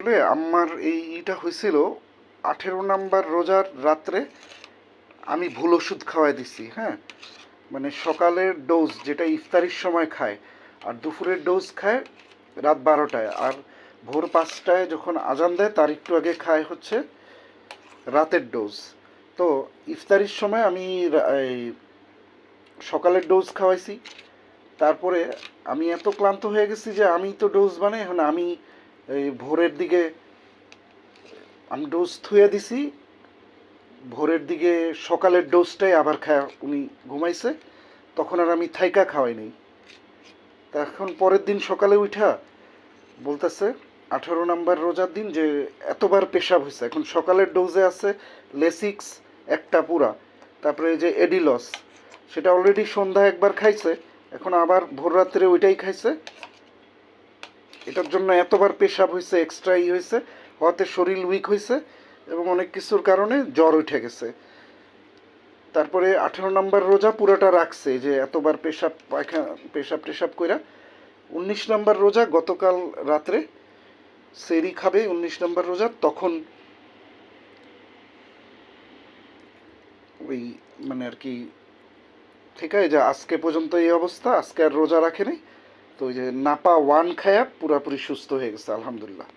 আসলে আমার এইটা হয়েছিল 18 নাম্বার রোজার রাত্রে। আমি ভুল ওষুধ খাওয়াই দিছি, হ্যাঁ। মানে সকালের ডোজ যেটা ইফতারির সময় খায়, আর দুপুরের ডোজ খায় রাত 12টায়, আর ভোর 5টায় যখন আজান দেয় তার একটু আগে খায় হচ্ছে রাতের ডোজ। তো ইফতারির সময় আমি এই সকালের ডোজ খাওয়াইছি। তারপরে আমি এত ক্লান্ত হয়ে গেছি যে আমি তো ডোজ বানাই, এখন আমি এই ভোরের দিকে আমি ডোজ থুয়ে দিছি। ভোরের দিকে সকালের ডোজটাই আবার খায় উনি ঘুমাইছে, তখন আর আমি থাইকা খাওয়াই নাই। তা এখন পরের দিন সকালে উঠা বলতেছে 18 নাম্বার রোজার দিন যে এতবার পেশাব হয়েছে। এখন সকালের ডোজে আছে লেসিক্স একটা পুরা, তারপরে এই যে এডিলস সেটা অলরেডি সন্ধ্যায় একবার খাইছে, এখন আবার ভোর রাত্রে ওইটাই খাইছে। এটার জন্য এতবার পেশাব হয়েছে, এক্সট্রা হয়েছে, হওয়াতে শরীর উইক হয়েছে এবং অনেক কিছুর কারণে জ্বর উঠে গেছে। তারপরে 18 নাম্বার রোজা পুরাটা রাখছে যে এতবার পেশাব পায়খানা পেশাব টেশাব কইরা। 19 নাম্বার রোজা গতকাল রাত্রে সেরি খাবে 19 নাম্বার রোজা, তখন ওই মানে আর কি ঠিক আছে যে আজকে পর্যন্ত এই অবস্থা, আজকে আর রোজা রাখে নাই। তো ওই যে নাপা ওয়ান খায়া পুরাপুরি সুস্থ হয়ে গেছে আলহামদুলিল্লাহ।